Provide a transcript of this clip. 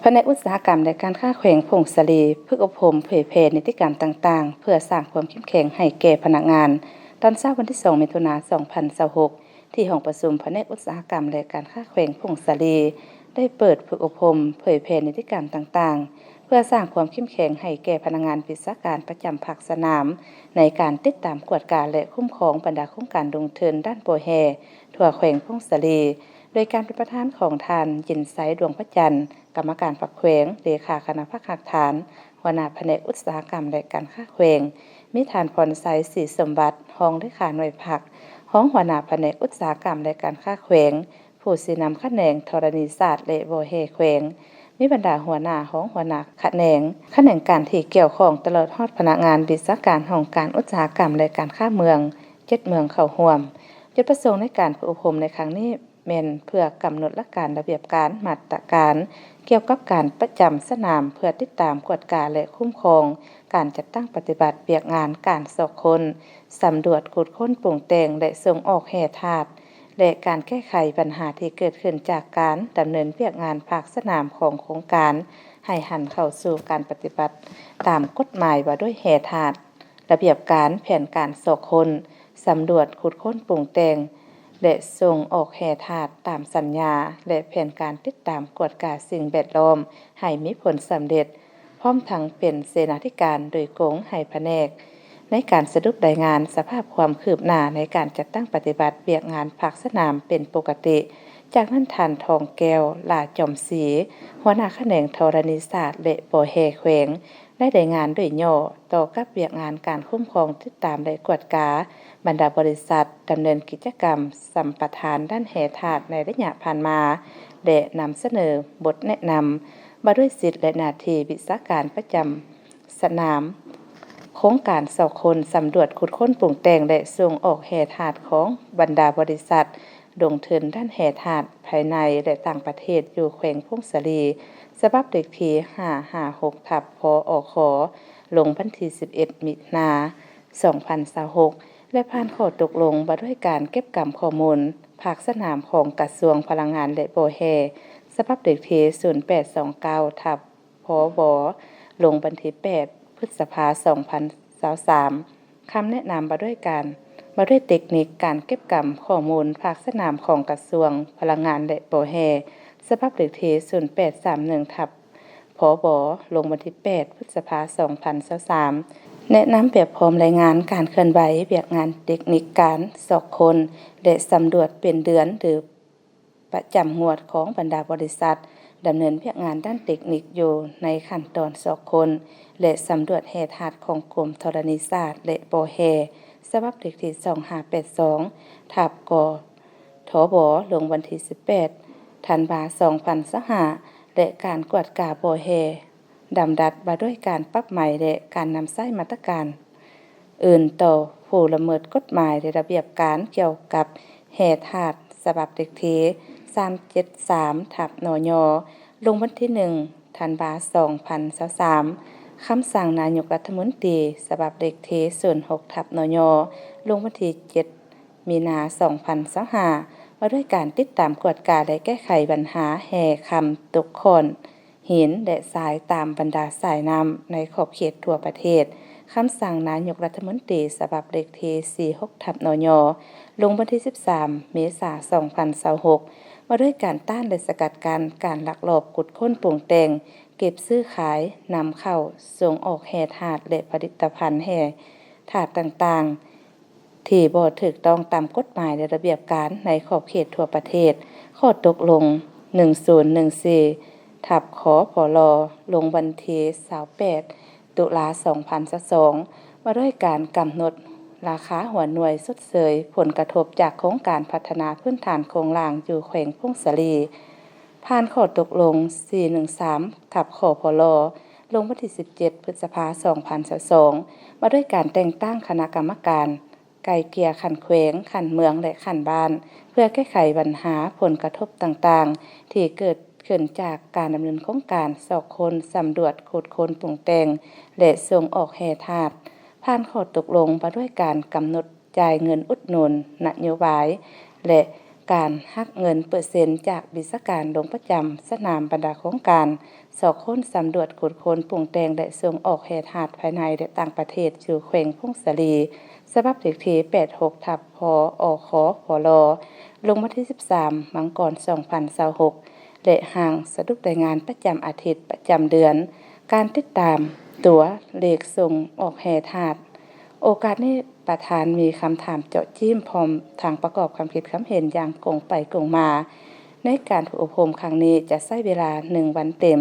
แผนกอุตสาหกรรมและการค้าแขวงผงสะลีฝึกอบรมเผยแพร่นิติกรรมต่างๆเพื่อสร้างความเข้มแข็งให้แก่พนักงานตอนเช้าวันที่2มิถุนายน2026ที่ห้องประชุมแผนกอุตสาหกรรมและการค้าแขวงผงสะลีได้เปิดฝึกอบรมเผยแพร่นิติกรรมต่างๆเพื่อสร้างความเข้มแข็งให้แก่พนักงานวิชาการประจำภาคสนามในการติดตามกวดการและคุ้มครองบรรดาโครงการลงทุนด้านโปรแฮทั่วแขวงผงสะลีโดยการเป็นประธานของท่านยินไซดวงพระจันทร์กรรมการฝักแขวงเลขาคณะภาคฐานหัวหน้าแผนกอุตสาหกรรมและการค้าแขวงมิฐานพรไซศรีสมบัติรองเลขาหน่วยผักห้องหัวหน้าแผนกอุตสาหกรรมและการค้าแขวงผู้สินำแขนงธรณีศาสตร์และโวเฮแขวงมีบรรดาหัวหน้าห้องหัวหน้าแขนงการที่เกี่ยวข้องตลอดฮอดพนักงานวิชาการห้องการอุตสาหกรรมและการค้าเมือง7เมืองเข้าร่วมจุดประสงค์ในการฝึกอบรมในครั้งนี้แม่นเพื่อกำหนดหลักการระเบียบการมาตรการเกี่ยวกับการประจำสนามเพื่อติดตามกวดการและคุ้มครองการจัดตั้งปฏิบัติเวียกงานการสอบคนสำรวจขุดค้นปรุงแต่งและส่งออกแห่ธาตุและการแก้ไขปัญหาที่เกิดขึ้นจากการดำเนินเวียกงานภาคสนามของโครงการให้หันเข้าสู่การปฏิบัติตามกฎหมายว่าด้วยแห่ธาตุระเบียบการแผนการสอบคนสำรวจขุดค้นปรุงแต่งและส่งออกแห่ธาตุตามสัญญาและแผนการติดตามกวดการสิ่งแวดล้อมให้มีผลสำเร็จพร้อมทั้งเป็นเสนาธิการโดยกงให้แผนกในการสรุปรายงานสภาพความคืบหน้าในการจัดตั้งปฏิบัติเวียกงานภาคสนามเป็นปกติจากนั้นท่านทองแก้วลาจอมศรีหัวหน้าแขนงธรณีศาสตร์และปอแฮแขวงได้รายงานโดยย่อต่อกับเวียกงานการคุ้มครองติดตามและกวดกาบรรดาบริษัทดำเนินกิจกรรมสัมปทานด้านแห่ธาตุในระยะผ่านมาและนำเสนอบทแนะนำมาด้วยสิทธิและหน้าที่วิชาการประจำสนามโครงการสอบคนสำรวจขุดค้นปรุงแต่งและส่งออกแห่ธาตุของบรรดาบริษัทลงทุนด้านแห่ธาตุภายในและต่างประเทศอยู่แขวงพงศลีฉบับเลขที่556/พอขลงวันที่11มิถุนายน2026และผ่านข้อตกลงว่าด้วยการเก็บกำข้อมูลภาคสนามของกระทรวงพลังงานและโบแฮฉบับเลขที่0829/พบลงวันที่8พฤษภาคม2023คำแนะนำว่าด้วยเทคนิคการเก็บกำข้อมูลภาคสนามของกระทรวงพลังงานและโบแฮฉบับเลขที่0831/พบลงวันที่8พฤษภาคม2023แนะนำแบบพร้อมรายงานการเคลื่อนไหวเวียกงานเทคนิคการสอบคนและสำรวจเป็นเดือนหรือประจำงวดของบรรดาบริษัทดำเนินเวียกงานด้านเทคนิคอยู่ในขั้นตอนสอบคนและสำรวจแห่ธาตุของกรมธรณีศาสตร์และปอแฮฉบับเลขที่2582/กทบลงวันที่18ธันวาคม2025และการกวดกาปอแฮดำดัดมาด้วยการปรับใหม่และการนำใช้มาตรการอื่นต่อผู้ละเมิดกฎหมายและระเบียบการเกี่ยวกับแห่ธาตุฉบับเลขที่373/นย.ลงวันที่1ธันวาคม2023คำสั่งนายกรัฐมนตรีฉบับเลขที่06/นย.ลงวันที่7มีนาคม2025ว่าด้วยการติดตามกวดกาและแก้ไขปัญหาแห่คำตกโขนหินและทรายตามบรรดาสายน้ำในขอบเขตทั่วประเทศคำสั่งนายกรัฐมนตรีฉบับเลขที่46/นย.ลงวันที่13เมษายน2026ว่าด้วยการต้านและสกัดกั้นการลักลอบขุดค้นปรุงแต่งเก็บซื้อขายนำเข้าส่งออกแห่ธาตุและผลิตภัณฑ์แห่ธาตุต่างๆที่บ่ถูกต้องตามกฎหมายและระเบียบการในขอบเขตทั่วประเทศข้อตกลง1014/ขพลลงวันที่28ตุลาคม2022ว่าด้วยการกำหนดราคาหัวหน่วยชดเชยผลกระทบจากโครงการพัฒนาพื้นฐานโครงล่างอยู่แขวงพงศลีผ่านข้อตกลง413/ขพลลงวันที่17พฤษภาคม2022ว่าด้วยการแต่งตั้งคณะกรรมการไกล่เกลี่ยขันแขวงขันเมืองและขันบ้านเพื่อแก้ไขปัญหาผลกระทบต่างๆที่เกิดขึ้นจากการดำเนินโครงการสอบคนสำรวจขุดค้นปรุงแต่งและส่งออกแห่ธาตุผ่านข้อตกลงมาด้วยการกำหนดจ่ายเงินอุดหนุนนโยบายและ การหักเงินเปอร์เซ็นต์จากวิศการลงประจำสนามบรรดาโครงการสอค้นสำรวจขุดค้นปรุงแต่งและส่งออกแหตหาดภายในและต่างประเทศสู่แขวงพงศาลีฉบับเลขที่86ทับพอคพลลงวันที่13มังกร2026และห่างสรุปรายงานประจำอาทิตย์ประจำเดือนการติดตามตัวเลขส่งออกแหตหาดโอกาสนี้ประธานมีคำถามเจาะจิ้มพร้อมทางประกอบความคิดความเห็นอย่างกงไปกงมาในการฝึกอบรมครั้งนี้จะใช้เวลา1วันเต็ม